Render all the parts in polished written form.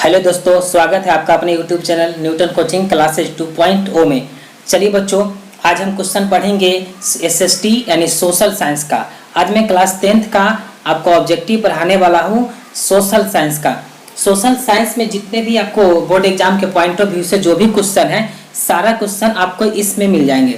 Hello दोस्तों, स्वागत है आपका अपने YouTube channel Newton coaching classes 2.0 में। चलिए बच्चों, आज हम क्वेश्चन पढ़ेंगे एसएसटी यानी सोशल साइंस का। आज मैं क्लास 10th का आपको ऑब्जेक्टिव पढ़ाने वाला हूँ सोशल साइंस का। सोशल साइंस में जितने भी आपको बोर्ड एग्जाम के पॉइंट ऑफ व्यू से जो भी क्वेश्चन है, सारा क्वेश्चन आपको इसमें मिल जाएंगे।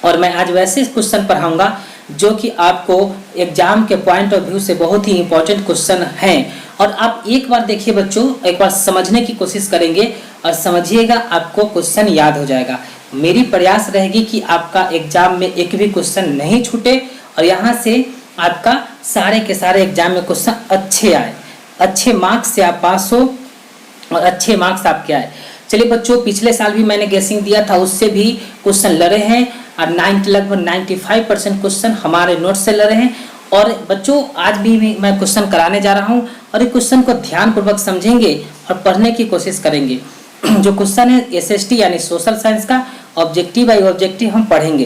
और मैं आज वैसे क्वेश्चन पढ़ाऊँगा जो कि आपको एग्जाम के पॉइंट ऑफ व्यू से बहुत ही इंपॉर्टेंट क्वेश्चन हैं। और आप एक बार देखिए बच्चों, एक बार समझने की कोशिश करेंगे और समझिएगा, आपको क्वेश्चन याद हो जाएगा। मेरी प्रयास रहेगी कि आपका एग्जाम में एक भी क्वेश्चन नहीं छूटे और यहाँ से आपका सारे के सारे एग्जाम में क्वेश्चन अच्छे आए, अच्छे मार्क्स से आप पास हो और अच्छे मार्क्स आपके आए। चलिए बच्चों, पिछले साल भी मैंने गेसिंग दिया था, उससे भी क्वेश्चन लड़े हैं और लगभग 95% क्वेश्चन हमारे नोट से लड़े हैं। और बच्चों, आज भी मैं क्वेश्चन कराने जा रहा हूं और इस क्वेश्चन को ध्यानपूर्वक समझेंगे और पढ़ने की कोशिश करेंगे। जो क्वेश्चन है एसएसटी यानी सोशल साइंस का, ऑब्जेक्टिव बाय ऑब्जेक्टिव हम पढ़ेंगे,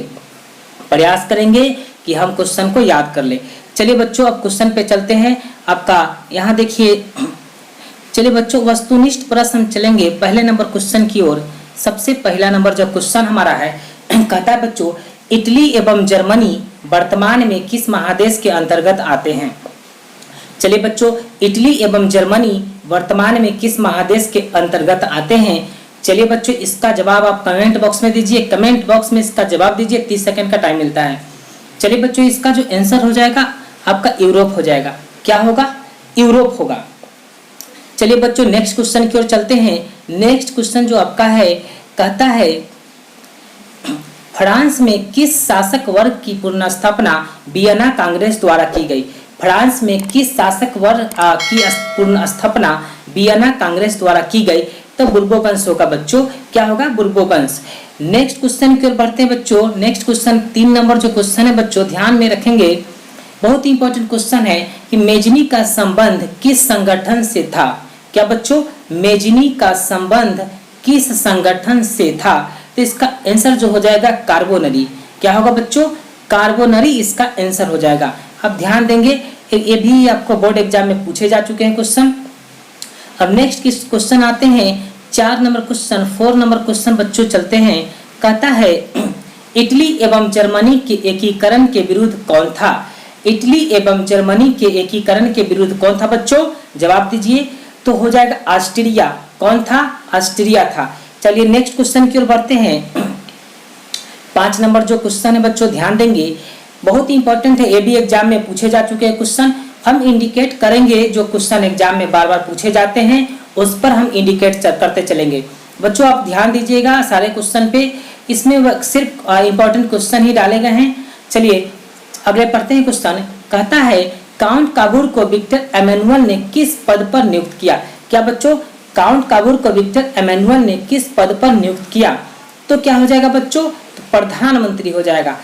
प्रयास करेंगे कि हम क्वेश्चन को याद कर ले। चलिए बच्चों, अब क्वेश्चन पे चलते हैं। आपका यहाँ देखिए, चलिए बच्चों, वस्तुनिष्ठ प्रश्न चलेंगे पहले नंबर क्वेश्चन की ओर। सबसे पहला नंबर जो क्वेश्चन हमारा है, कहता है बच्चों, इटली एवं जर्मनी वर्तमान में किस महादेश के अंतर्गत आते हैं? चलिए बच्चों, इटली एवं जर्मनी वर्तमान में किस महादेश के अंतर्गत आते हैं? चलिए बच्चों, इसका जवाब आप कमेंट बॉक्स में दीजिए। कमेंट बॉक्स में इसका जवाब दीजिए, 30 सेकंड का टाइम मिलता है। चलिए बच्चों, इसका जो आंसर हो जाएगा आपका यूरोप हो जाएगा। क्या होगा? यूरोप होगा। चलिए बच्चों, नेक्स्ट क्वेश्चन की ओर चलते हैं। नेक्स्ट क्वेश्चन जो आपका है, कहता है फ्रांस में किस शासक वर्ग की पुनर्स्थापना वियना कांग्रेस द्वारा की गई? फ्रांस में किस शासक वर्ग की पुनर्स्थापना वियना कांग्रेस द्वारा की गई? तो बुर्बो वंश होगा बच्चों। क्या होगा? बुर्बो वंश। नेक्स्ट क्वेश्चन की ओर बढ़ते हैं बच्चों। नेक्स्ट क्वेश्चन 3 नंबर जो क्वेश्चन है बच्चों, ध्यान में रखेंगे, बहुत इंपॉर्टेंट क्वेश्चन है कि मेजनी का संबंध किस संगठन से था? क्या बच्चों? मेजनी का संबंध किस संगठन से था? तो इसका आंसर जो हो जाएगा कार्बोनरी। क्या होगा बच्चों? कार्बोनरी इसका आंसर हो जाएगा। अब ध्यान देंगे, ये भी आपको बोर्ड एग्जाम में पूछे जा चुके हैं क्वेश्चन। अब नेक्स्ट किस क्वेश्चन आते हैं, 4 नंबर क्वेश्चन, 4 नंबर क्वेश्चन बच्चों चलते हैं। कहता है इटली एवं जर्मनी के एकीकरण के विरुद्ध कौन था? इटली एवं जर्मनी के एकीकरण के विरुद्ध कौन था बच्चों? जवाब दीजिए। तो हो जाएगा ऑस्ट्रिया। कौन था? ऑस्ट्रिया था। चलिए नेक्स्ट क्वेश्चन की ओर बढ़ते हैं। 5 नंबर जो क्वेश्चन है बच्चों, ध्यान देंगे, बहुत इंपॉर्टेंट है, ये भी एग्जाम में पूछे जा चुके हैं क्वेश्चन। हम इंडिकेट करेंगे जो क्वेश्चन एग्जाम में बार बार पूछे जाते हैं, उस पर हम इंडिकेट करते चलेंगे। बच्चों आप ध्यान दीजिएगा सारे क्वेश्चन पे, इसमें सिर्फ इंपॉर्टेंट क्वेश्चन ही डाले गए हैं। चलिए अगले पढ़ते हैं क्वेश्चन। कहता है काउंट काबूर को विक्टर एमेनुअल ने किस पद पर नियुक्त किया? क्या बच्चों? काउंट काबूर को विक्टर एमेनुअल ने किस पद पर नियुक्त किया? तो क्या हो जाएगा बच्चों? तो प्रधानमंत्री हो जाएगा।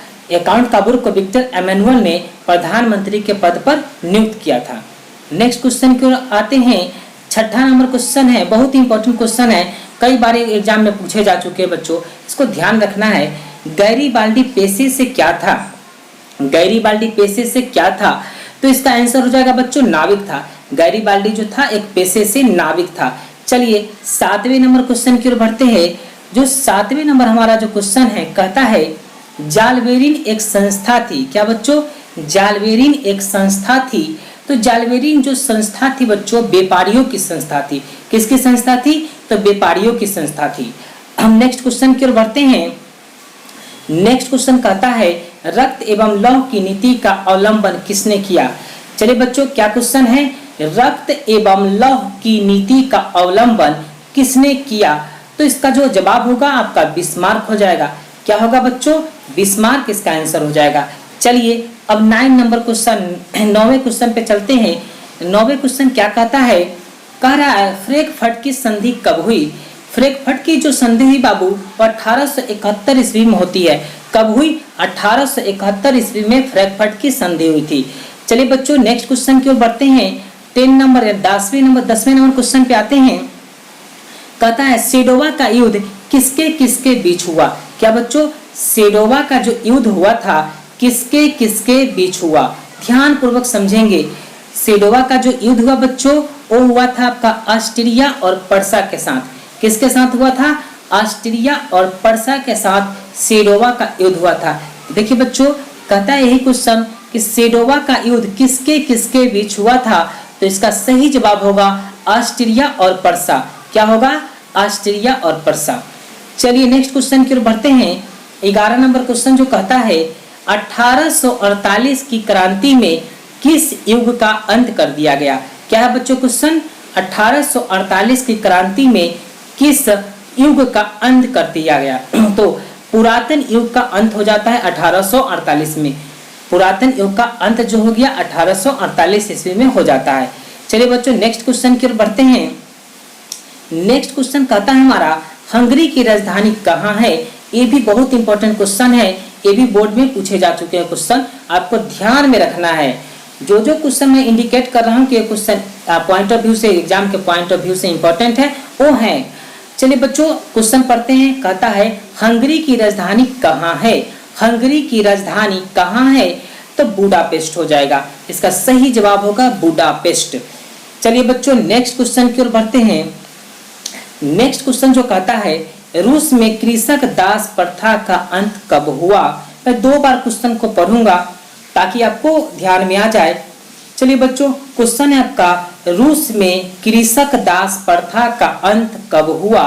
काउंट काबूर को विक्टर एमेनुअल ने प्रधानमंत्री के पद पर नियुक्त किया था। नेक्स्ट क्वेश्चन की ओर आते हैं। 6ठा नंबर क्वेश्चन है, बहुत इंपॉर्टेंट क्वेश्चन है, कई बार एग्जाम में पूछे जा चुके हैं बच्चों, इसको ध्यान रखना है। गैरीबाल्डी पेशे से क्या था? गैरीबाल्डी पेशे से क्या था? तो इसका आंसर हो जाएगा बच्चों नाविक था। गैरीबाल्डी जो था एक पेशे से नाविक था। चलिए 7वें नंबर क्वेश्चन की ओर बढ़ते हैं। जो 7वें नंबर हमारा जो क्वेश्चन है, कहता है जालवेरिन एक संस्था थी। क्या बच्चों? जालवेरिन एक संस्था थी। तो जालवेरिन जो संस्था थी बच्चों, व्यापारियों की संस्था थी। किसकी संस्था थी? तो व्यापारियों की संस्था थी। हम नेक्स्ट क्वेश्चन की ओर बढ़ते हैं। नेक्स्ट क्वेश्चन कहता है रक्त एवं लौह की नीति का अवलंबन किसने किया? चलिए बच्चों, क्या क्वेश्चन है? रक्त एवं लौह की नीति का अवलंबन किसने किया? तो इसका जो जवाब होगा आपका बिस्मार्क हो जाएगा। क्या होगा बच्चों? बिस्मार्क इसका आंसर हो जाएगा। चलिए अब 9 नंबर क्वेश्चन, 9वें क्वेश्चन पे चलते हैं। 9वें क्वेश्चन क्या कहता है? कह रहा है फ्रैंकफर्ट की संधि कब हुई? फ्रैंकफर्ट की जो संधि हुई बाबू, वो 1871 ईस्वी में होती है। कब हुई? 1871 ईस्वी में फ्रैंकफर्ट की संधि हुई थी। चलिए बच्चों नेक्स्ट क्वेश्चन की ओर बढ़ते हैं। 10 नंबर या 10वें नंबर क्वेश्चन पे आते हैं। कहता है सेडोवा का युद्ध किसके किसके बीच हुआ? क्या बच्चों? सेडोवा का जो युद्ध हुआ था किसके किसके बीच हुआ? ध्यान पूर्वक समझेंगे। सेडोवा का जो युद्ध हुआ बच्चों, वो हुआ था आपका ऑस्ट्रिया और पर्सा के साथ। किसके साथ हुआ था? ऑस्ट्रिया और पर्सा के साथ सेडोवा का युद्ध हुआ था। देखिए बच्चों, कहता है यही क्वेश्चन कि सेडोवा का युद्ध किसके किसके बीच हुआ था, तो इसका सही जवाब होगा ऑस्ट्रिया और पर्सा। क्या होगा? ऑस्ट्रिया और पर्सा। चलिए नेक्स्ट क्वेश्चन की ओर बढ़ते हैं। 11 नंबर क्वेश्चन जो कहता है 1848 की क्रांति में किस युग का अंत कर दिया गया? क्या है बच्चों क्वेश्चन? 1848 की क्रांति में किस युग का अंत कर दिया गया? तो पुरातन युग का अंत हो जाता है 1848 में। पुरातन युग का अंत जो हो गया 1848 ईस्वी में हो जाता है। चलिए बच्चों नेक्स्ट क्वेश्चन की ओर बढ़ते हैं। नेक्स्ट क्वेश्चन कहता है हमारा हंगरी की राजधानी कहाँ है? ये भी बहुत इंपॉर्टेंट क्वेश्चन है, ये भी बोर्ड में पूछे जा चुके हैं क्वेश्चन, आपको ध्यान में रखना है। जो जो क्वेश्चन मैं इंडिकेट कर रहा हूँ कि ये क्वेश्चन पॉइंट ऑफ व्यू से, एग्जाम के पॉइंट ऑफ व्यू से इंपॉर्टेंट है, वो है। चलिए बच्चों क्वेश्चन पढ़ते हैं। कहता है हंगरी की राजधानी कहाँ है? हंगरी की राजधानी कहाँ है? तो बुडापेस्ट हो जाएगा। इसका सही जवाब होगा बुडापेस्ट। चलिए बच्चों नेक्स्ट क्वेश्चन की ओर बढ़ते हैं। नेक्स्ट क्वेश्चन जो कहता है रूस में कृषक दास प्रथा का अंत कब हुआ? मैं 2 बार क्वेश्चन को पढ़ूंगा ताकि आपको ध्यान में आ जाए। चलिए बच्चों क्वेश्चन है आपका रूस में कृषक दास प्रथा का अंत कब हुआ?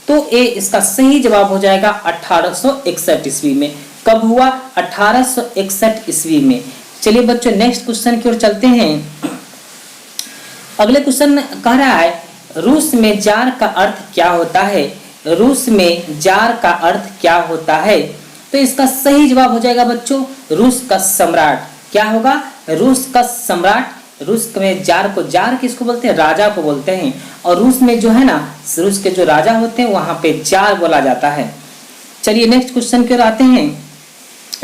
तो ये इसका सही जवाब हो जाएगा 1861 ईस्वी में। कब हुआ? 1861 ईस्वी में। चलिए बच्चों नेक्स्ट क्वेश्चन की ओर चलते हैं। अगले क्वेश्चन कह रहा है रूस में जार का अर्थ क्या होता है? रूस में जार का अर्थ क्या होता है? तो इसका सही जवाब हो जाएगा बच्चों रूस का सम्राट। क्या होगा? रूस का सम्राट। रूस में जार को, जार किसको बोलते हैं? राजा को बोलते हैं। और रूस में जो है ना, रूस के जो राजा होते हैं वहां पे जार बोला जाता है। चलिए नेक्स्ट क्वेश्चन की ओर आते हैं।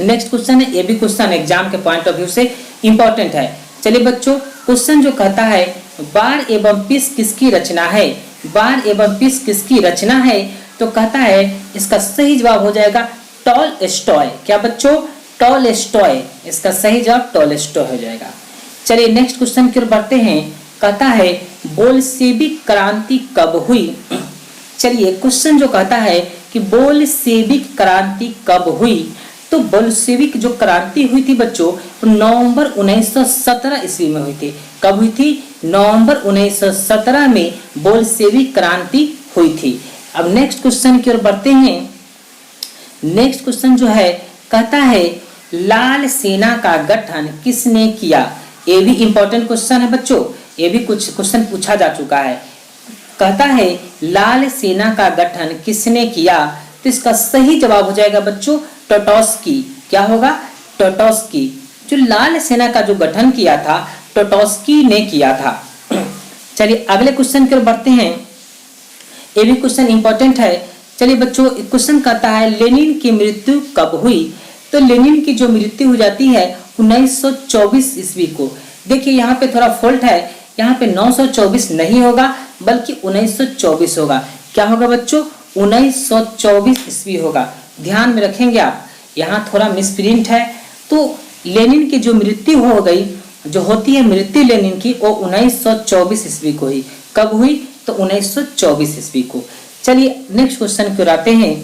नेक्स्ट क्वेश्चन है, ये भी क्वेश्चन एग्जाम के पॉइंट ऑफ व्यू से इंपॉर्टेंट है। चलिए बच्चों क्वेश्चन जो कहता है बार एवं पीस किसकी रचना है? बार एवं पीस किसकी रचना है? तो कहता है इसका सही जवाब हो जाएगा टॉलस्टॉय। क्या बच्चों? टॉलस्टॉय। इसका सही जवाब टॉलस्टॉय हो जाएगा। चलिए नेक्स्ट क्वेश्चन की ओर बढ़ते हैं। कहता है बोल्शेविक क्रांति कब हुई? चलिए क्वेश्चन जो कहता है कि बोल्शेविक क्रांति कब हुई, तो बोल्शेविक जो क्रांति हुई थी बच्चों नवंबर 1917 ईस्वी में हुई थी। कब हुई थी? नवंबर 1917 में बोल्शेविक क्रांति हुई थी। अब नेक्स्ट क्वेश्चन की ओर बढ़ते हैं। नेक्स्ट क्वेश्चन जो है कहता है लाल सेना का गठन किसने किया? ये भी इंपॉर्टेंट क्वेश्चन है बच्चों, ये भी कुछ क्वेश्चन पूछा जा चुका है। कहता है लाल सेना का गठन किसने किया? तो इसका सही जवाब हो जाएगा बच्चों टोटोस्की। क्या होगा? टोटोस्की। जो लाल सेना का जो गठन किया था टोटोस्की ने किया था। चलिए अगले क्वेश्चन की ओर बढ़ते हैं। ये भी क्वेश्चन इंपॉर्टेंट है। चलिए बच्चों क्वेश्चन कहता है लेनिन की मृत्यु कब हुई? तो लेनिन की जो मृत्यु हो जाती है 1924 ईस्वी को। देखिए यहाँ पे थोड़ा फॉल्ट है, यहाँ पे 924 नहीं होगा बल्कि 1924 होगा। क्या होगा बच्चों? 1924 ईस्वी होगा। ध्यान में रखेंगे आप, यहाँ थोड़ा मिसप्रिंट है। तो लेनिन की जो मृत्यु हो गई, जो होती है मृत्यु लेनिन की, वो 1924 ईस्वी को हुई। कब हुई? तो 1924 ईस्वी को। चलिए नेक्स्ट क्वेश्चन की ओर आते हैं।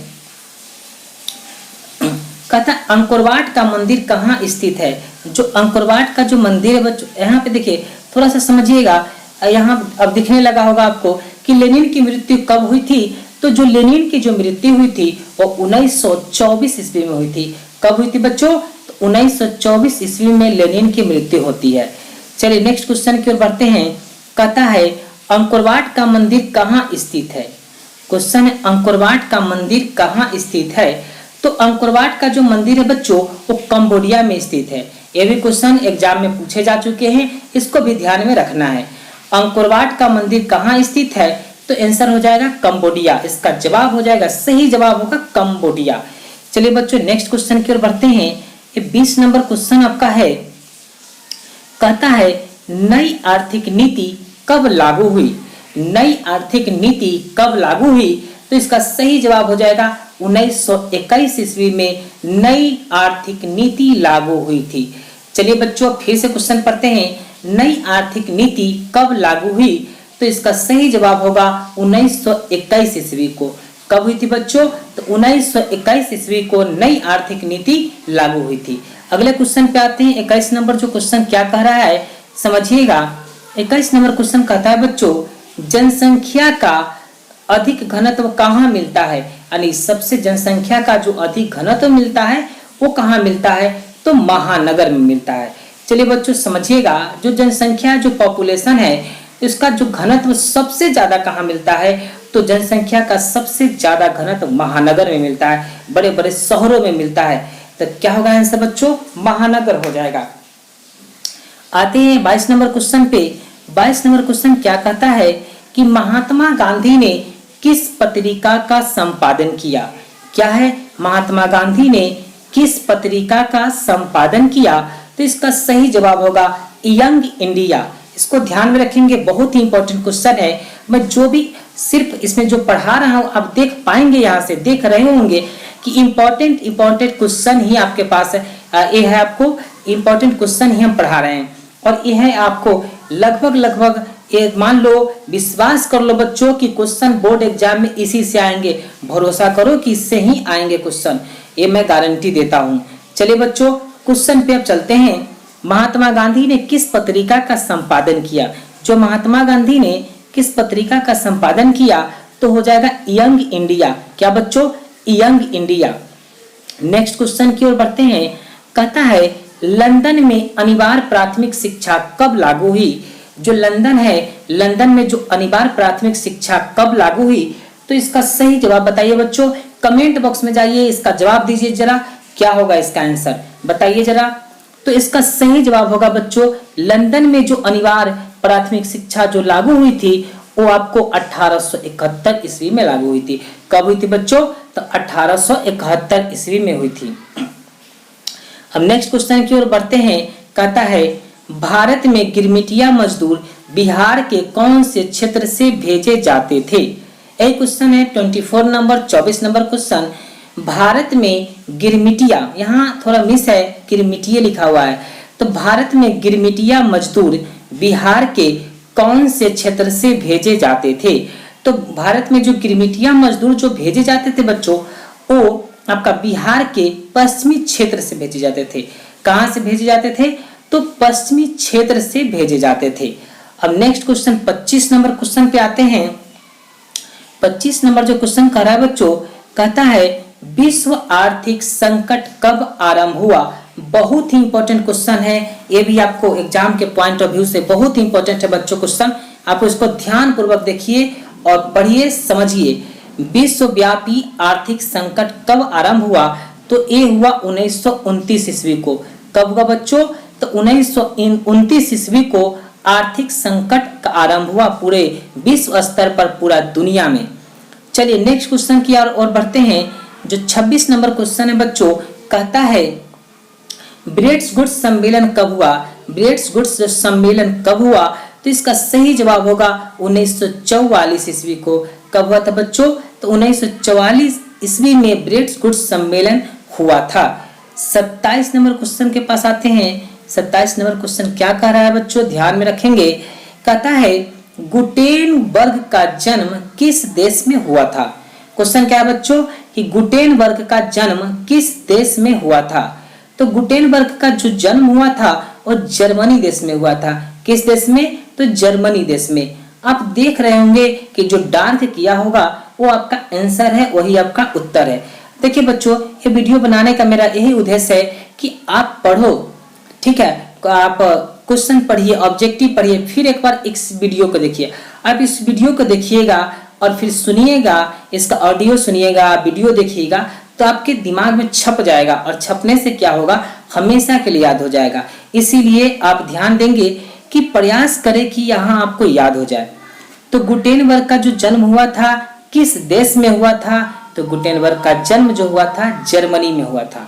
कहता अंकोरवाट का मंदिर कहाँ स्थित है? जो अंकोरवाट का जो मंदिर है बच्चों, यहाँ पे देखिए थोड़ा सा समझिएगा। यहाँ अब दिखने लगा होगा आपको कि लेनिन की मृत्यु कब हुई थी। तो जो लेनिन की जो मृत्यु हुई थी वो 1924 ईस्वी में हुई थी। कब हुई थी बच्चों? तो 1924 ईस्वी में लेनिन की मृत्यु होती है। चलिए नेक्स्ट क्वेश्चन की ओर बढ़ते हैं। कहता है अंकोरवाट का मंदिर कहाँ स्थित है? क्वेश्चन है अंकोरवाट का मंदिर कहाँ स्थित है? तो अंकोरवाट का जो मंदिर है बच्चों वो कंबोडिया में स्थित है। ये भी क्वेश्चन एग्जाम में पूछे जा चुके हैं, इसको भी ध्यान में रखना है। अंकोरवाट का मंदिर कहाँ स्थित है? तो आंसर हो जाएगा कंबोडिया। इसका जवाब हो जाएगा, सही जवाब होगा कंबोडिया। चलिए बच्चों नेक्स्ट क्वेश्चन की ओर बढ़ते हैं। ये 20 नंबर क्वेश्चन आपका है। कहता है नई आर्थिक नीति कब लागू हुई? नई आर्थिक नीति कब लागू हुई? तो इसका सही जवाब हो जाएगा 1921 ईस्वी में नई आर्थिक नीति लागू हुई थी। चलिए बच्चों फिर से क्वेश्चन पढ़ते हैं। नई आर्थिक नीति कब लागू हुई? तो इसका सही जवाब होगा 1921 ईस्वी को। कब हुई थी बच्चों? तो 1921 ईस्वी को नई आर्थिक नीति लागू हुई थी। अगले क्वेश्चन पे आते हैं। 21 नंबर जो क्वेश्चन क्या कह रहा है समझिएगा। 21 नंबर क्वेश्चन कहता है बच्चों, जनसंख्या का अधिक घनत्व कहाँ मिलता है? यानी सबसे जनसंख्या का जो अधिक घनत्व मिलता है वो कहाँ मिलता है? तो महानगर में मिलता है। चलिए बच्चों समझिएगा, जो जनसंख्या जो पॉपुलेशन है इसका जो घनत्व सबसे ज्यादा कहाँ मिलता है? तो जनसंख्या का सबसे ज्यादा घनत्व महानगर में मिलता है, बड़े बड़े शहरों में मिलता है। तो क्या होगा आंसर बच्चों? महानगर हो जाएगा। आते हैं 22 नंबर क्वेश्चन पे। 22 नंबर क्वेश्चन क्या कहता है कि महात्मा गांधी ने किस पत्रिका का संपादन किया? क्या है? महात्मा गांधी ने किस पत्रिका का संपादन किया? तो इसका सही जवाब होगा यंग इंडिया। इसको ध्यान में रखेंगे, बहुत ही इंपॉर्टेंट क्वेश्चन है। मैं जो भी सिर्फ इसमें जो पढ़ा रहा हूं आप देख पाएंगे, यहाँ से देख रहे होंगे कि इंपॉर्टेंट क्वेश्चन ही आपके पास है। ये है आपको इंपॉर्टेंट क्वेश्चन ही हम पढ़ा रहे हैं और ये है आपको लगभग ये मान लो, विश्वास कर लो बच्चों कि क्वेश्चन बोर्ड एग्जाम में इसी से आएंगे। भरोसा करो कि इससे ही आएंगे क्वेश्चन, ये मैं गारंटी देता हूँ। चलिए बच्चों क्वेश्चन पे अब चलते हैं। महात्मा गांधी ने किस पत्रिका का संपादन किया? जो महात्मा गांधी ने किस पत्रिका का संपादन किया तो हो जाएगा यंग इंडिया। क्या बच्चों? Young India. नेक्स्ट क्वेश्चन की ओर बढ़ते हैं। कहता है लंदन में अनिवार्य प्राथमिक शिक्षा कब लागू हुई? जो लंदन है, लंदन में जो अनिवार्य प्राथमिक शिक्षा कब लागू हुई? तो इसका सही जवाब बताइए बच्चों, कमेंट बॉक्स में जाइए, इसका जवाब दीजिए जरा, क्या होगा इसका आंसर बताइए जरा। तो इसका सही जवाब होगा बच्चों, लंदन में जो अनिवार्य प्राथमिक शिक्षा जो लागू हुई थी वो आपको 1871 ईस्वी में लागू हुई थी। कब हुई थी बच्चों? तो 1871 ईस्वी में हुई थी। अब नेक्स्ट क्वेश्चन की ओर बढ़ते हैं। कहता है भारत में गिरमिटिया मजदूर बिहार के कौन से क्षेत्र से भेजे जाते थे? एक क्वेश्चन है 24 नंबर 24 नंबर क्वेश्चन। भारत में गिरमिटिया, यहाँ थोड़ा मिस है, गिरमिटिया लिखा हुआ है। तो भारत में गिरमिटिया मजदूर बिहार के कौन से क्षेत्र से भेजे जाते थे? तो भारत में जो गिरमिटिया मजदूर जो भेजे जाते थे बच्चों, वो आपका बिहार के पश्चिमी क्षेत्र से भेजे जाते थे। कहां से भेजे जाते थे? तो पश्चिमी क्षेत्र से भेजे जाते थे। अब नेक्स्ट क्वेश्चन 25 नंबर क्वेश्चन पे आते हैं। 25 नंबर जो क्वेश्चन कर रहा है बच्चों, कहता है विश्व आर्थिक संकट कब आरंभ हुआ? बहुत ही इंपॉर्टेंट क्वेश्चन है, ये भी आपको एग्जाम के पॉइंट ऑफ व्यू से बहुत ही इंपॉर्टेंट है बच्चों क्वेश्चन। आप इसको ध्यान पूर्वक देखिए और पढ़िए समझिए। विश्वव्यापी आर्थिक संकट कब आरंभ हुआ? तो ये हुआ 1929 ईस्वी को। कब हुआ बच्चों? तो 1929 ईस्वी को आर्थिक संकट का आरंभ हुआ पूरे विश्व स्तर पर, पूरा दुनिया में। चलिए नेक्स्ट क्वेश्चन की ओर बढ़ते हैं। जो 26 नंबर क्वेश्चन है बच्चों, कहता है ब्रेट्स गुड्स सम्मेलन कब हुआ? ब्रेट्स गुड्स सम्मेलन कब हुआ? तो इसका सही जवाब होगा 1944 ईस्वी को। कब हुआ था बच्चों? तो 1944 ईस्वी में ब्रेट्स गुड्स सम्मेलन हुआ था। 27 नंबर क्वेश्चन के पास आते हैं। 27 नंबर क्वेश्चन क्या कह रहा है बच्चों, ध्यान में रखेंगे। कहता है गुटेनबर्ग का जन्म किस देश में हुआ था? क्वेश्चन क्या है बच्चों कि गुटेनबर्ग का जन्म किस देश में हुआ था? तो गुटेनबर्ग का जो जन्म हुआ था वो जर्मनी देश में हुआ था। किस देश में? तो जर्मनी देश में। आप देख रहे होंगे कि जो डार्क किया होगा वो आपका आंसर है, वही आपका उत्तर है। देखिए बच्चों, ये वीडियो बनाने का मेरा यही उद्देश्य है कि आप पढ़ो, ठीक है, आप क्वेश्चन पढ़िए, ऑब्जेक्टिव पढ़िए, फिर एक बार इस वीडियो को देखिए। आप इस वीडियो को देखिएगा और फिर सुनिएगा, इसका ऑडियो सुनिएगा, वीडियो देखिएगा, तो आपके दिमाग में छप जाएगा और छपने से क्या होगा, हमेशा के लिए याद हो जाएगा। इसीलिए आप ध्यान देंगे कि प्रयास करें कि यहाँ आपको याद हो जाए। तो गुटेनबर्ग का जो जन्म हुआ था किस देश में हुआ था? तो गुटेनबर्ग का जन्म जो हुआ था जर्मनी में हुआ था।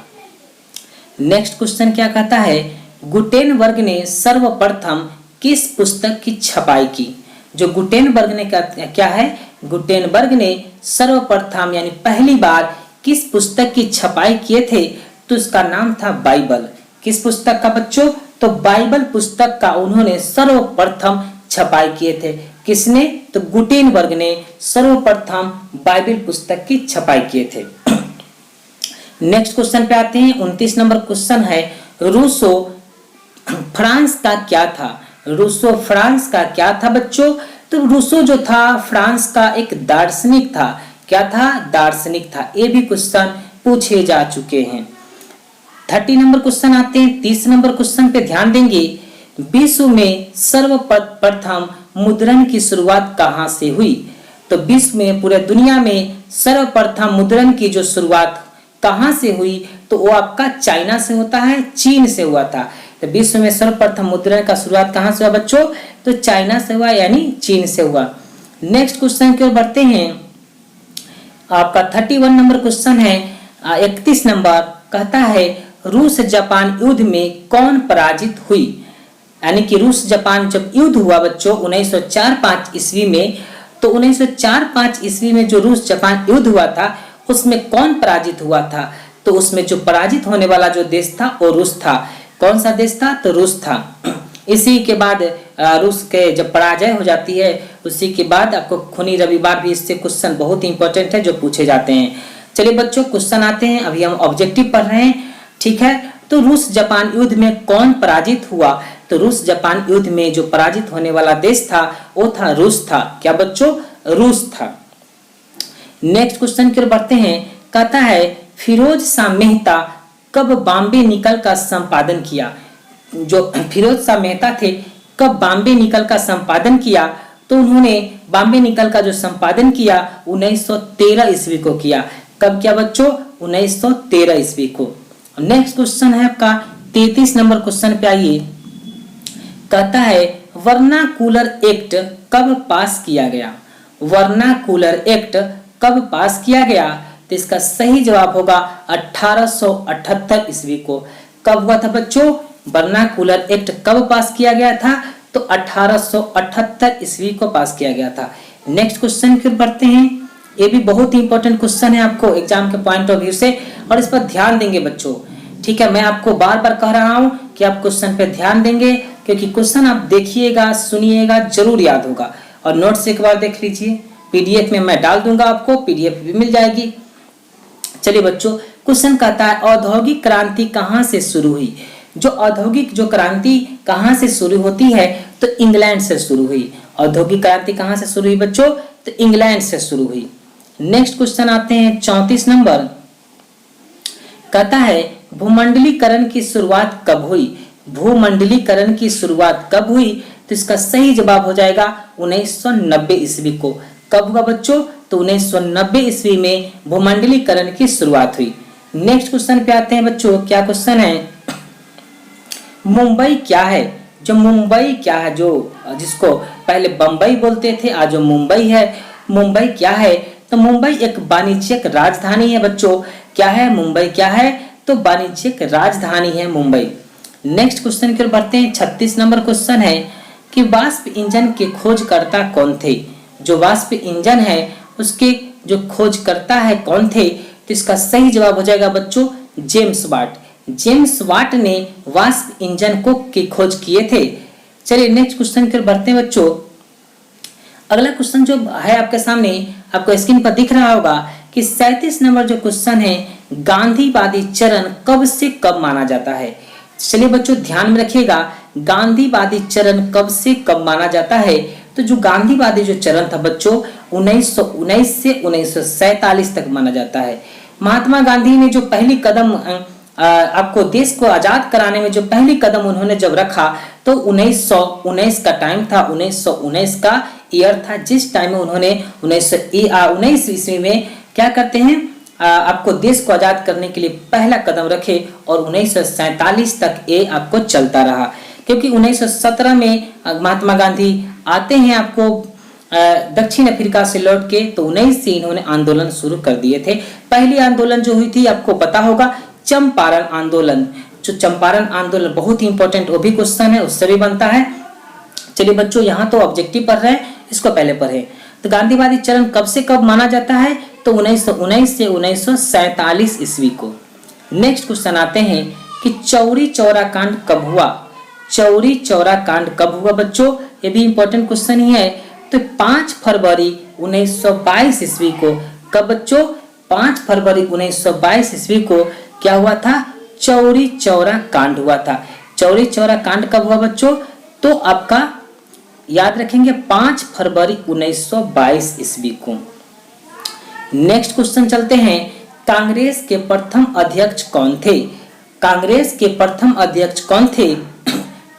नेक्स्ट क्वेश्चन क्या कहता है, गुटेनबर्ग ने सर्वप्रथम किस पुस्तक की छपाई की? जो गुटेनबर्ग ने क्या है, गुटेनबर्ग ने सर्वप्रथम यानी पहली बार किस पुस्तक की छपाई किए थे? तो उसका नाम था बाइबल। किस पुस्तक का बच्चों? तो बाइबल पुस्तक का उन्होंने सर्वप्रथम छपाई किए थे। किसने? तो गुटेनबर्ग ने सर्वप्रथम बाइबल पुस्तक की छपाई किए थे। नेक्स्ट क्वेश्चन पे आते हैं। 29 नंबर क्वेश्चन है, रूसो फ्रांस का क्या था? रूसो फ्रांस का क्या था बच्चों? तो रूसो जो था फ्रांस का एक दार्शनिक था। क्या था? दार्शनिक था। ये भी क्वेश्चन पूछे जा चुके हैं। 30 नंबर क्वेश्चन आते हैं। 30 नंबर क्वेश्चन पे ध्यान देंगे। विश्व में सर्वप्रथम मुद्रण की शुरुआत कहाँ से हुई? तो विश्व में, पूरे दुनिया में सर्वप्रथम मुद्रण की जो शुरुआत कहाँ से हुई? तो वो आपका चाइना से होता है, चीन से हुआ था। तो विश्व में सर्वप्रथम मुद्रण का शुरुआत कहाँ से हुआ बच्चों? तो चाइना से हुआ, यानी चीन से हुआ। नेक्स्ट क्वेश्चन की ओर बढ़ते हैं। आपका 31 नंबर क्वेश्चन है। 31 नंबर कहता है, रूस जापान युद्ध में कौन पराजित हुई? यानी कि रूस जापान जब युद्ध हुआ बच्चों 1904-05 ईस्वी में, तो 1904-05 ईस्वी में जो रूस जापान युद्ध हुआ था उसमें कौन पराजित हुआ था? तो उसमें जो पराजित होने वाला जो देश था वो रूस था। कौन सा देश था? तो रूस था। इसी के बाद रूस के जब पराजय हो जाती है, उसी के बाद आपको खूनी रविवार भी, इससे क्वेश्चन बहुत ही इंपॉर्टेंट है जो पूछे जाते हैं। चलिए बच्चों क्वेश्चन आते हैं। अभी हम ऑब्जेक्टिव पढ़ रहे हैं, ठीक है। तो रूस जापान युद्ध में कौन पराजित हुआ? तो रूस जापान युद्ध में जो पराजित होने वाला देश था वो था रूस था। क्या बच्चों? रूस था। नेक्स्ट क्वेश्चन की ओर बढ़ते हैं। कहता है, फिरोज शाह मेहता कब बॉम्बे निकल का संपादन किया? जो फिरोज शाह मेहता थे, कब बॉम्बे निकल का संपादन किया? तो उन्होंने बॉम्बे निकल का जो संपादन किया 1913 ईस्वी को किया। कब किया बच्चों? 1913 ईस्वी को। नेक्स्ट क्वेश्चन है आपका 33 नंबर क्वेश्चन पे आइए। कहता है, वर्नाकुलर एक्ट कब पास किया गया? वर्नाकुलर एक्ट कब पास किया गया? तो इसका सही जवाब होगा 1878 ईस्वी को। कब हुआ था बच्चों? वर्नाकुलर एक्ट कब पास किया गया था? तो 1878 ईस्वी को पास किया गया था। नेक्स्ट क्वेश्चन की ओर बढ़ते हैं। ये भी बहुत ही इंपॉर्टेंट क्वेश्चन है आपको एग्जाम के पॉइंट ऑफ व्यू से, और इस पर ध्यान देंगे बच्चों, ठीक है। मैं आपको बार बार कह रहा हूं कि आप क्वेश्चन पे ध्यान देंगे, क्योंकि क्वेश्चन आप देखिएगा, सुनिएगा, जरूर याद होगा। और नोट्स एक बार देख लीजिए, पीडीएफ में मैं डाल दूंगा, आपको पीडीएफ भी मिल जाएगी। चलिए बच्चों, क्वेश्चन कहता है, औद्योगिक क्रांति कहाँ से शुरू हुई? जो औद्योगिक जो क्रांति कहाँ से शुरू होती है? तो इंग्लैंड से शुरू हुई। औद्योगिक क्रांति कहाँ से शुरू हुई बच्चों? तो इंग्लैंड से शुरू हुई। नेक्स्ट क्वेश्चन आते हैं 34 नंबर। कहता है, भूमंडलीकरण की शुरुआत कब हुई? भूमंडलीकरण की शुरुआत कब हुई? तो इसका सही जवाब हो जाएगा 1990 ईस्वी को। कब हुआ बच्चों? तो 1990 ईस्वी में भूमंडलीकरण की शुरुआत हुई। नेक्स्ट क्वेश्चन पे आते हैं बच्चों। क्या क्वेश्चन है? मुंबई क्या है? जो मुंबई क्या है, जो जिसको पहले बंबई बोलते थे, आज जो मुंबई है, मुंबई क्या है? तो मुंबई एक वाणिज्यिक राजधानी है बच्चों। क्या है? मुंबई क्या है? तो वाणिज्यिक राजधानी है मुंबई। नेक्स्ट क्वेश्चन की ओर बढ़ते हैं। 36 नंबर क्वेश्चन है कि वाष्प इंजन के खोजकर्ता कौन थे? जो वाष्प इंजन है उसके जो खोजकर्ता है कौन थे? तो इसका सही जवाब हो जाएगा बच्चों जेम्स वाट। जेम्स वाट ने वाष्प इंजन को की खोज किए थे। चलिए नेक्स्ट क्वेश्चन की ओर बढ़ते हैं बच्चों। अगला क्वेश्चन जो है आपके सामने, आपको स्क्रीन पर दिख रहा होगा कि 37 नंबर जो क्वेश्चन है, गांधीवादी चरण कब से कब माना जाता है? चलिए बच्चों ध्यान में रखिएगा, गांधीवादी चरण कब से कब माना जाता है? तो जो गांधीवादी जो चरण था बच्चों 1919 से 1947 तक माना जाता है। महात्मा गांधी ने जो पहली कदम आपको देश को आजाद कराने में जो पहली कदम उन्होंने जब रखा तो 1919 का टाइम था। 1919 का ईयर था, जिस टाइम में उन्होंने 1919 ईस्वी में क्या करते हैं, आपको देश को आजाद करने के लिए पहला कदम रखे, और 1947 तक ये आपको चलता रहा। क्योंकि 1917 में महात्मा गांधी आते हैं आपको दक्षिण अफ्रीका से लौट के, तो 19 से इन्होंने आंदोलन शुरू कर दिए थे। पहली आंदोलन जो हुई थी आपको पता होगा, चंपारण आंदोलन। जो चंपारण आंदोलन बहुत ही इंपॉर्टेंट वो भी क्वेश्चन है, उससे भी बनता है। चलिए बच्चों, यहाँ तो ऑब्जेक्टिव पढ़ रहे हैं, इसको पहले पढ़े। तो गांधीवादी चरण कब से कब माना जाता है? तो 1919 से 1947 ईस्वी को। नेक्स्ट क्वेश्चन आते हैं कि चौरी चौरा कांड कब हुआ? चौरी चौरा कांड कब हुआ बच्चों? ये भी इंपॉर्टेंट क्वेश्चन ही है। तो 5 फरवरी 1922 ईस्वी को, कब बच्चों? 5 फरवरी 1922 ईस्वी को क्या हुआ था? चौरी चौरा कांड हुआ था। चौरी चौरा कांड कब हुआ बच्चों? तो आपका याद रखेंगे 5 फरवरी 1922 ईस्वी को। नेक्स्ट क्वेश्चन चलते हैं, कांग्रेस के प्रथम अध्यक्ष कौन थे? कांग्रेस के प्रथम अध्यक्ष कौन थे?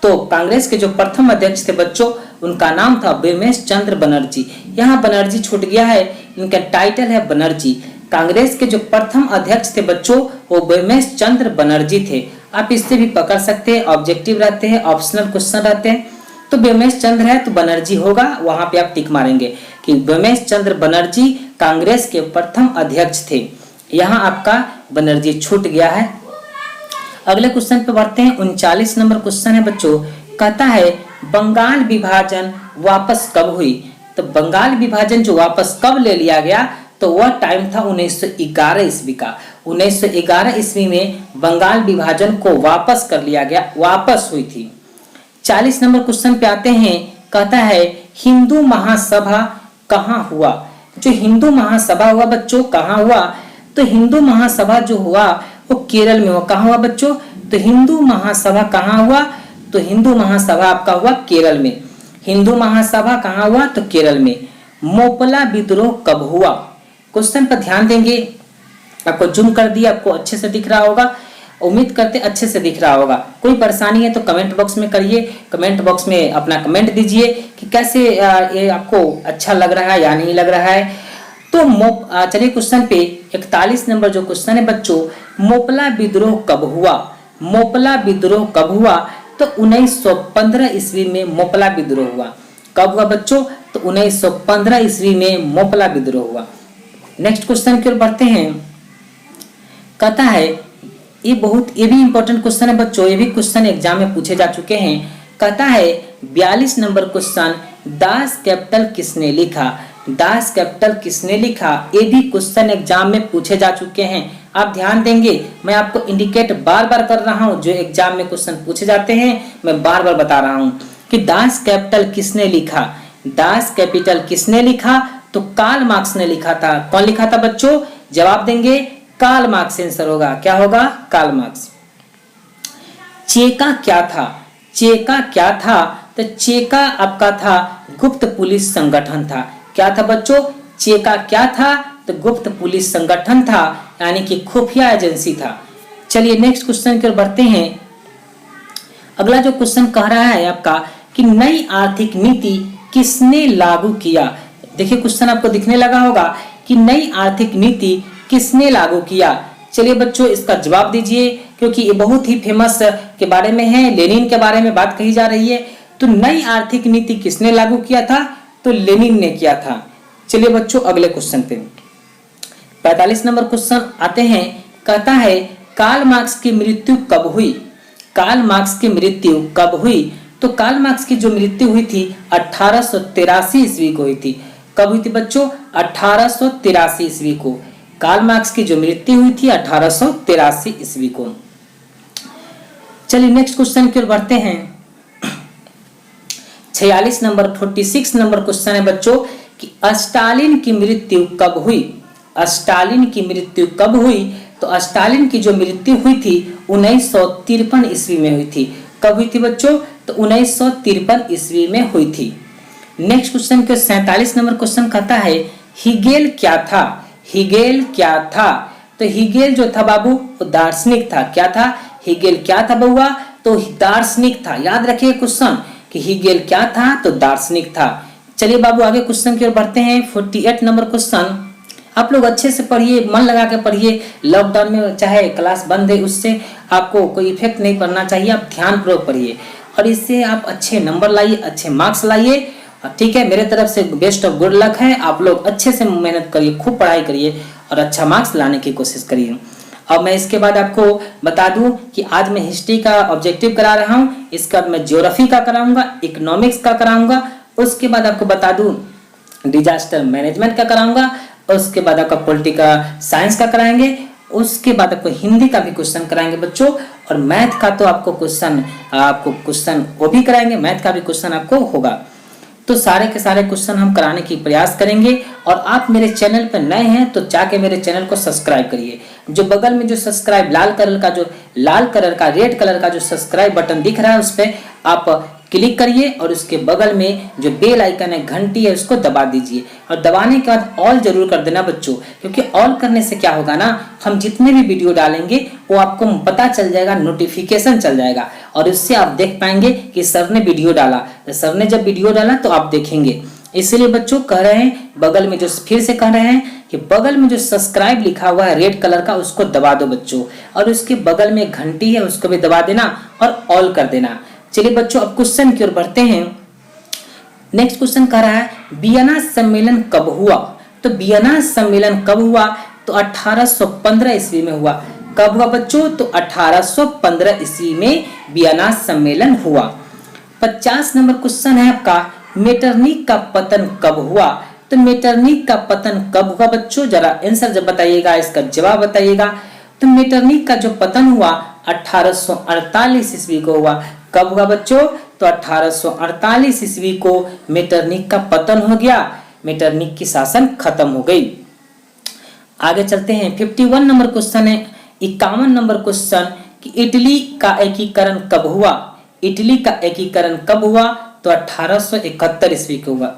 तो कांग्रेस के जो प्रथम अध्यक्ष थे बच्चों, उनका नाम था बिमलेश चंद्र बनर्जी। यहाँ बनर्जी छूट गया है, इनका टाइटल है बनर्जी। कांग्रेस के जो प्रथम अध्यक्ष थे बच्चों, वो बिमलेश चंद्र बनर्जी थे। आप इससे भी पकड़ सकते हैं, ऑब्जेक्टिव रहते हैं, ऑप्शनल क्वेश्चन रहते हैं। तो बिमलेश चंद्र है तो बनर्जी होगा, वहां पे आप टिक मारेंगे कि बिमलेश चंद्र बनर्जी कांग्रेस के प्रथम अध्यक्ष थे। यहाँ आपका बनर्जी छूट गया है। अगले क्वेश्चन पे बढ़ते हैं। 39 नंबर क्वेश्चन है बच्चों, कहता है बंगाल विभाजन वापस कब हुई? तो बंगाल विभाजन जो वापस कब ले लिया गया, तो वह टाइम था 1911 ईस्वी का। 1911 ईस्वी में बंगाल विभाजन को वापस कर लिया गया, वापस हुई थी। 40 नंबर क्वेश्चन पे आते हैं, कहता है हिंदू महासभा कहाँ हुआ? जो हिंदू महासभा हुआ बच्चों, कहाँ हुआ? तो हिंदू महासभा जो हुआ वो केरल में हुआ। कहाँ हुआ बच्चों? तो हिंदू महासभा कहाँ हुआ? तो हिंदू महासभा आपका हुआ केरल में। हिंदू महासभा कहाँ हुआ? तो केरल में। मोपला विद्रोह कब हुआ? क्वेश्चन पर ध्यान देंगे, आपको जूम कर दिया, आपको अच्छे से दिख रहा होगा, उम्मीद करते अच्छे से दिख रहा होगा। कोई परेशानी है तो कमेंट बॉक्स में करिए, कमेंट बॉक्स में अपना कमेंट दीजिए कि कैसे ये आपको अच्छा लग रहा है या नहीं लग रहा है। तो चलिए क्वेश्चन पे 41 नंबर जो क्वेश्चन है बच्चों, मोपला विद्रोह कब हुआ? मोपला विद्रोह कब हुआ? तो 1915 ईस्वी में मोपला विद्रोह हुआ। कब हुआ बच्चों? तो 1915 ईस्वी में मोपला विद्रोह हुआ। नेक्स्ट क्वेश्चन की ओर बढ़ते हैं। कहता है ये भी इंपॉर्टेंट क्वेश्चन है बच्चों, ये भी क्वेश्चन एग्जाम में पूछे जा चुके हैं। कहता है 42 नंबर क्वेश्चन, दास कैपिटल किसने लिखा? दास कैपिटल किसने लिखा? ये भी क्वेश्चन एग्जाम में पूछे जा चुके हैं। आप ध्यान देंगे, मैं आपको इंडिकेट बार बार कर रहा हूं, जो एग्जाम में क्वेश्चन पूछे जाते हैं मैं बार बार बता रहा हूं कि दास कैपिटल किसने लिखा। दास कैपिटल किसने लिखा? तो कार्ल मार्क्स ने लिखा था। कौन लिखा था बच्चों? जवाब देंगे कार्ल मार्क्स आंसर होगा। क्या होगा? Karl Marx. चेका क्या था? चेका क्या था? तो चेका आपका था गुप्त पुलिस संगठन था। क्या था बच्चों? चेका क्या था? तो गुप्त पुलिस संगठन था, यानी कि खुफिया एजेंसी था। चलिए नेक्स्ट क्वेश्चन की ओर बढ़ते हैं। अगला जो क्वेश्चन कह रहा है आपका कि नई आर्थिक नीति किसने लागू किया? देखिए क्वेश्चन आपको दिखने लगा होगा कि नई आर्थिक नीति किसने लागू किया। चलिए बच्चों इसका जवाब दीजिए, क्योंकि ये बहुत ही फेमस के बारे में है, लेनिन के बारे में बात कही जा रही है। तो नई आर्थिक नीति किसने लागू किया था? तो लेनिन ने किया था। चलिए बच्चों अगले क्वेश्चन पे 45 नंबर क्वेश्चन आते हैं। कहता है कार्ल मार्क्स की मृत्यु कब हुई? कार्ल मार्क्स की मृत्यु कब हुई? तो कार्ल मार्क्स की जो मृत्यु हुई थी 1883 ईस्वी को हुई थी। कब हुई थी बच्चों? 1883 ईस्वी को कार्ल मार्क्स की जो मृत्यु हुई थी 1883 ईस्वी को। चलिए नेक्स्ट क्वेश्चन की ओर बढ़ते हैं। 46 नंबर 46 नंबर क्वेश्चन है बच्चों कि स्टालिन की मृत्यु कब हुई? स्टालिन की मृत्यु कब हुई? तो स्टालिन की जो मृत्यु हुई थी 1953 ईस्वी में हुई थी। कब हुई थी बच्चों? तो 1953 ईस्वी में हुई थी। नेक्स्ट क्वेश्चन के 47 नंबर क्वेश्चन कहता है हीगेल क्या था? हीगेल क्या था? तो हीगेल जो था बाबू वो दार्शनिक था। क्या था? हीगेल क्या था बउआ? तो दार्शनिक था। याद रखिए क्वेश्चन कि हीगेल क्या था? तो दार्शनिक था। चलिए बाबू आगे क्वेश्चन की ओर बढ़ते हैं। 48 नंबर क्वेश्चन आप लोग अच्छे से पढ़िए, मन लगा के पढ़िए। लॉकडाउन में चाहे क्लास बंद है उससे आपको कोई इफेक्ट नहीं पड़ना चाहिए, आप ध्यान पूर्वक पढ़िए और इससे आप अच्छे नंबर लाइए, अच्छे मार्क्स लाइए। ठीक है, मेरे तरफ से बेस्ट ऑफ गुड लक है। आप लोग अच्छे से मेहनत करिए, खूब पढ़ाई करिए और अच्छा मार्क्स लाने की कोशिश करिए। अब मैं इसके बाद आपको बता दूं कि आज मैं हिस्ट्री का ऑब्जेक्टिव करा रहा हूं, इसके बाद मैं ज्योग्राफी का कराऊंगा, इकोनॉमिक्स का कराऊंगा, उसके बाद आपको बता दूं डिजास्टर मैनेजमेंट का कराऊंगा, उसके बाद आपका पॉलिटिकल साइंस का कराएंगे, उसके बाद आपको हिंदी का भी क्वेश्चन कराएंगे बच्चों, और मैथ का तो आपको क्वेश्चन वो भी कराएंगे, मैथ का भी क्वेश्चन आपको होगा। तो सारे के सारे क्वेश्चन हम कराने की प्रयास करेंगे। और आप मेरे चैनल पर नए हैं तो जाके मेरे चैनल को सब्सक्राइब करिए। जो बगल में जो सब्सक्राइब लाल कलर का रेड कलर का जो सब्सक्राइब बटन दिख रहा है उस पर आप क्लिक करिए और उसके बगल में जो बेल आइकन है, घंटी है, उसको दबा दीजिए। और दबाने के बाद ऑल जरूर कर देना बच्चों, क्योंकि ऑल करने से क्या होगा ना, हम जितने भी वीडियो डालेंगे वो आपको पता चल जाएगा, नोटिफिकेशन चल जाएगा और उससे आप देख पाएंगे कि सर ने वीडियो डाला। सर ने जब वीडियो डाला तो आप देखेंगे। इसलिए बच्चों कह रहे हैं, बगल में जो फिर से कह रहे हैं कि बगल में जो सब्सक्राइब लिखा हुआ है रेड कलर का, उसको दबा दो बच्चों। और उसके बगल में घंटी है, उसको भी दबा देना और ऑल कर देना। चलिए बच्चों अब क्वेश्चन की ओर बढ़ते हैं। नेक्स्ट क्वेश्चन कह रहा है वियना सम्मेलन कब हुआ? तो वियना सम्मेलन कब हुआ? तो 1815 ईस्वी में हुआ। कब हुआ बच्चों? तो 1815 ईस्वी में वियना सम्मेलन हुआ। 50 नंबर क्वेश्चन है आपका, मेटरनिक का पतन कब हुआ? तो मेटरनिक का पतन कब हुआ बच्चों? जरा आंसर जब बताइएगा, इसका जवाब बताइएगा। तो मेटरनिक का जो पतन हुआ 1848 ईस्वी को हुआ। कब हुआ बच्चों? तो 1848 ईस्वी को मेटरनिक का पतन हो गया, मेटरनिक की शासन खत्म हो गई। आगे चलते हैं। 51 नंबर क्वेश्चन है, 51 नंबर क्वेश्चन कि इटली का एकीकरण कब हुआ? इटली का एकीकरण कब हुआ? तो 1871 ईस्वी को हुआ।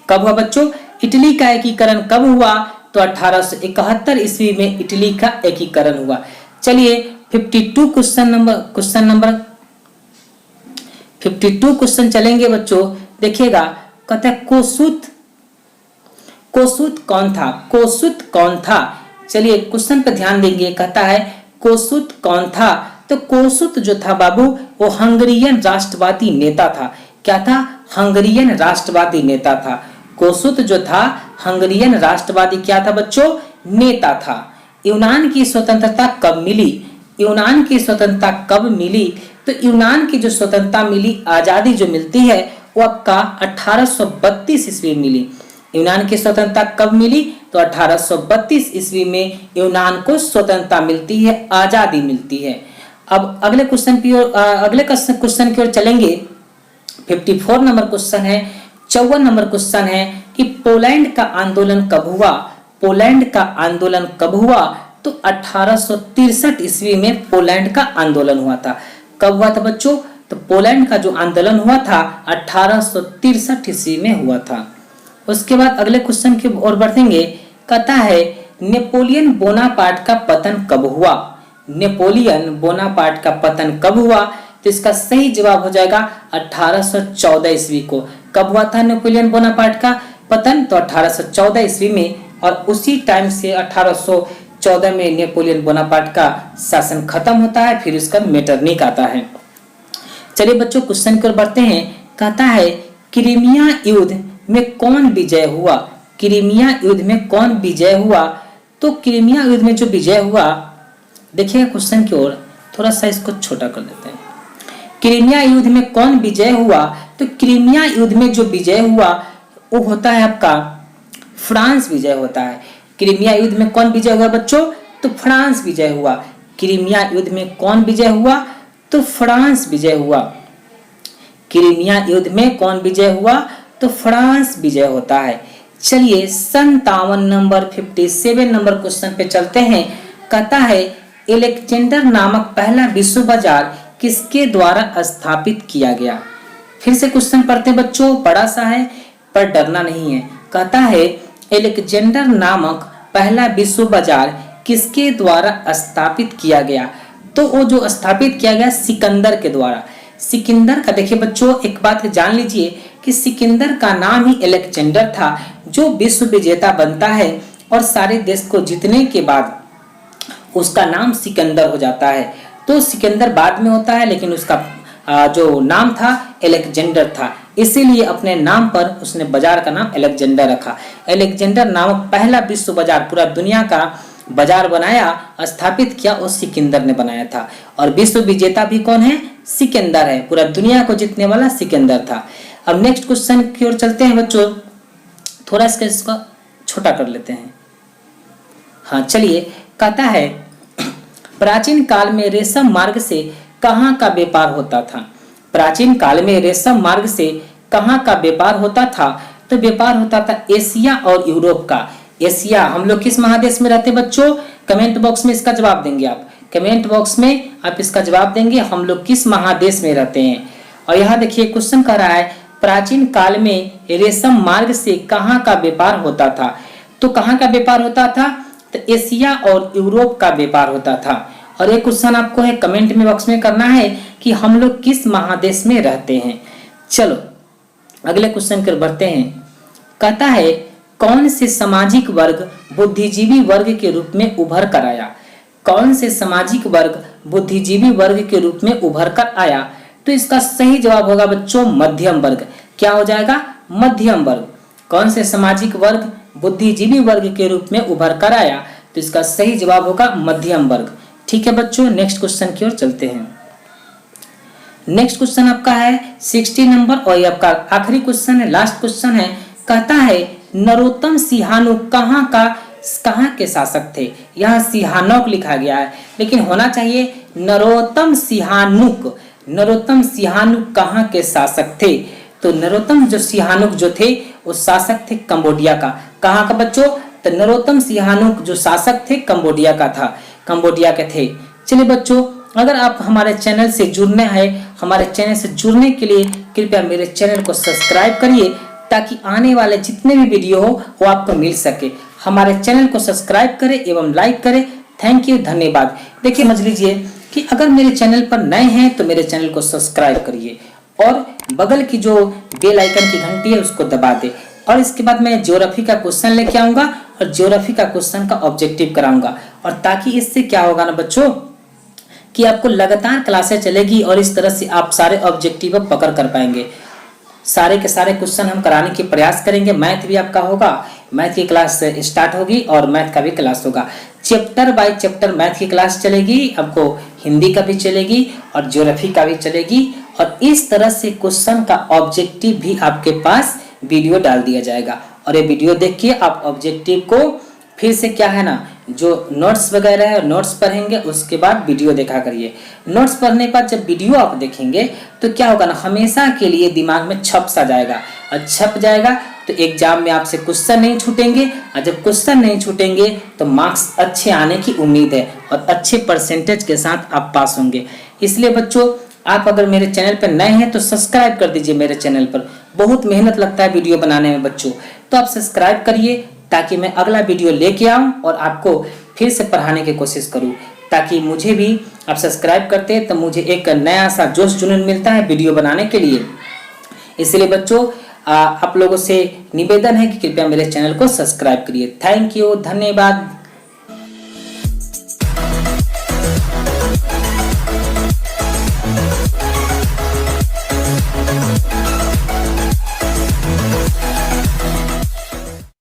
कब हुआ बच्चों? इटली का एकीकरण कब हुआ? तो 1871 ईस्वी में इटली का एकीकरण हुआ। चलिए 52 क्वेश्चन चलेंगे बच्चों। देखिएगा, कहता है कोसुत कौन था? कोसुत कौन था? चलिए क्वेश्चन पे ध्यान देंगे। कहता है कोसुत कौन था? तो कोसुत जो था बाबू वो हंगरियन राष्ट्रवादी नेता था। क्या था? हंगरियन राष्ट्रवादी नेता था। कोसुत जो था हंगरियन राष्ट्रवादी क्या था बच्चों? नेता था। यूनान की स्वतंत्रता कब मिली? यूनान की स्वतंत्रता कब मिली? तो यूनान की जो स्वतंत्रता मिली, आजादी जो मिलती है वो आपका 1832 ईस्वी मिली। यूनान की स्वतंत्रता कब मिली? तो 1832 ईस्वी में यूनान को स्वतंत्रता मिलती है, आजादी मिलती है। अब अगले क्वेश्चन की ओर चलेंगे। 54 नंबर क्वेश्चन है, 54 नंबर क्वेश्चन है कि पोलैंड का आंदोलन कब हुआ? पोलैंड का आंदोलन कब हुआ? तो 1863 ईस्वी में पोलैंड का आंदोलन हुआ था। कब हुआ था बच्चों? तो पोलैंड का जो आंदोलन हुआ था 1863 ईस्वी में हुआ था। उसके बाद अगले क्वेश्चन की ओर बढ़ेंगे। कहता है नेपोलियन बोनापार्ट का पतन कब हुआ? नेपोलियन बोनापार्ट का पतन कब हुआ? तो इसका सही जवाब हो जाएगा 1814 ईस्वी को। कब हुआ था नेपोलियन बोनापार्ट का पतन? तो 1814 ईस्वी में। और उसी टाइम से 1814 में नेपोलियन बोनापार्ट का शासन खत्म होता है, फिर उसका मेटरनिक आता है। चलिए बच्चों क्वेश्चन की ओर बढ़ते हैं। कहता है क्रीमिया युद्ध में कौन विजय हुआ? क्रीमिया युद्ध में कौन विजय हुआ? तो क्रीमिया युद्ध में जो विजय हुआ, देखिएगा क्वेश्चन की ओर, थोड़ा सा इसको छोटा कर देते हैं। क्रीमिया युद्ध में कौन विजय हुआ? तो क्रीमिया युद्ध में जो विजय हुआ वो होता है आपका फ्रांस विजय होता है। क्रीमिया युद्ध में कौन विजय हुआ बच्चों? तो फ्रांस विजय हुआ। क्रीमिया युद्ध में कौन विजय हुआ? तो फ्रांस विजय हुआ। क्रीमिया युद्ध में कौन विजय हुआ? तो फ्रांस विजय होता है। चलिए 57 नंबर 57 नंबर क्वेश्चन पे चलते हैं। कहता है एलेक्जेंडर नामक पहला विश्व बाजार किसके द्वारा स्थापित किया गया? फिर से क्वेश्चन पढ़ते हैं बच्चों, बड़ा सा है पर डरना नहीं है। कहता है एलेक्जेंडर नामक पहला विश्व बाजार किसके द्वारा स्थापित किया गया? तो वो जो स्थापित किया गया सिकंदर के द्वारा। सिकंदर का देखिए बच्चों, एक बात जान लीजिए कि सिकंदर का नाम ही एलेक्जेंडर था, जो विश्व विजेता बनता है और सारे देश को जीतने के बाद उसका नाम सिकंदर हो जाता है। तो सिकंदर बाद में होता है, लेकिन उसका जो नाम था एलेक्जेंडर था, इसीलिए अपने नाम पर उसने बाजार का नाम एलेक्जेंडर रखा। एलेक्जेंडर नामक पहला विश्व बाजार, पूरा दुनिया का बाजार बनाया, स्थापित किया, वो सिकंदर ने बनाया था। और विश्व विजेता भी कौन है? सिकंदर है। पूरा दुनिया को जीतने वाला सिकंदर था। अब नेक्स्ट क्वेश्चन की ओर चलते हैं बच्चों, थोड़ा इसका छोटा कर लेते हैं। हाँ चलिए, कहता है प्राचीन काल में रेशम मार्ग से कहाँ का व्यापार होता था? प्राचीन काल में रेशम मार्ग से कहाँ का व्यापार होता था? तो व्यापार होता था एशिया और यूरोप का। एशिया, हम लोग किस महादेश में रहते बच्चों? कमेंट बॉक्स में इसका जवाब देंगे आप। कमेंट बॉक्स में आप इसका जवाब देंगे, हम लोग किस महादेश में रहते हैं। और यहाँ देखिए क्वेश्चन कह रहा है प्राचीन काल में रेशम मार्ग से कहाँ का व्यापार होता था? तो कहाँ का व्यापार होता था? तो एशिया और यूरोप का व्यापार होता था। और एक क्वेश्चन आपको है कमेंट में बॉक्स में करना है कि हम लोग किस महादेश में रहते हैं। चलो अगले क्वेश्चन कर बढ़ते हैं। कहता है कौन से सामाजिक वर्ग बुद्धिजीवी वर्ग के रूप में उभर कर आया? कौन से सामाजिक वर्ग बुद्धिजीवी वर्ग के रूप में उभर कर आया? तो इसका सही जवाब होगा बच्चों मध्यम वर्ग। क्या हो जाएगा? मध्यम वर्ग। कौन से सामाजिक वर्ग बुद्धिजीवी वर्ग के रूप में उभर कर आया? तो इसका सही जवाब होगा मध्यम वर्ग। ठीक है बच्चों, नेक्स्ट क्वेश्चन की ओर चलते हैं। नेक्स्ट क्वेश्चन आपका है 60 नंबर और ये आपका आखिरी क्वेश्चन है, लास्ट क्वेश्चन है। कहता है नरोत्तम सिंहानुक कहाँ के शासक थे? यहाँ सिंहानुक लिखा गया है लेकिन होना चाहिए नरोत्तम सिंहानुक। नरोत्तम सिंहानुक कहाँ के शासक थे? तो नरोत्तम जो सिंहानुक जो थे वो शासक थे कंबोडिया का। कहाँ का बच्चों? तो नरोत्तम सिंहानुक जो शासक थे कंबोडिया का था, कंबोडिया के थे। चलिए बच्चों, अगर आप हमारे चैनल से जुड़ने हैं, हमारे चैनल से जुड़ने के लिए कृपया मेरे चैनल को सब्सक्राइब करिए ताकि आने वाले जितने भी वीडियो हो वो आपको मिल सके। हमारे चैनल को सब्सक्राइब करें एवं लाइक करें। थैंक यू, धन्यवाद। देखिए समझ लीजिए कि अगर मेरे चैनल पर नए हैं तो मेरे चैनल को सब्सक्राइब करिए और बगल की जो बेल आइकन की घंटी है उसको दबा दे। और इसके बाद मैं ज्योग्राफी का क्वेश्चन लेके आऊंगा और ज्योग्राफी का क्वेश्चन का ऑब्जेक्टिव कराऊंगा। और ताकि इससे क्या होगा ना बच्चों कि आपको लगातार क्लासें चलेगी और इस तरह से आप सारे ऑब्जेक्टिव पकड़ कर पाएंगे। सारे के सारे क्वेश्चन हम कराने की प्रयास करेंगे। मैथ भी आपका होगा, मैथ की क्लास स्टार्ट होगी और मैथ का भी क्लास होगा। चैप्टर बाय चैप्टर मैथ की क्लास चलेगी, आपको हिंदी का भी चलेगी और ज्योग्राफी का भी चलेगी। और इस तरह से क्वेश्चन का ऑब्जेक्टिव भी आपके पास वीडियो डाल दिया जाएगा। और ये वीडियो देख के आप ऑब्जेक्टिव को फिर से क्या है ना जो नोट्स वगैरह है नोट्स पढ़ेंगे, उसके बाद वीडियो देखा करिए। नोट्स पढ़ने के बाद जब वीडियो आप देखेंगे तो क्या होगा ना हमेशा के लिए दिमाग में छप सा जाएगा। और छप जाएगा तो एग्जाम में आपसे क्वेश्चन नहीं छूटेंगे और जब क्वेश्चन नहीं छूटेंगे तो मार्क्स अच्छे आने की उम्मीद है और अच्छे परसेंटेज के साथ आप पास होंगे। इसलिए बच्चों आप अगर मेरे चैनल पर नए हैं तो सब्सक्राइब कर दीजिए। मेरे चैनल पर बहुत मेहनत लगता है वीडियो बनाने में बच्चों, तो आप सब्सक्राइब करिए ताकि मैं अगला वीडियो लेके आऊं और आपको फिर से पढ़ाने की कोशिश करूं। ताकि मुझे भी आप सब्सक्राइब करते हैं तो मुझे एक नया सा जोश जुनून मिलता है वीडियो बनाने के लिए। इसलिए बच्चों आप लोगों से निवेदन है कि कृपया मेरे चैनल को सब्सक्राइब करिए। थैंक यू, धन्यवाद।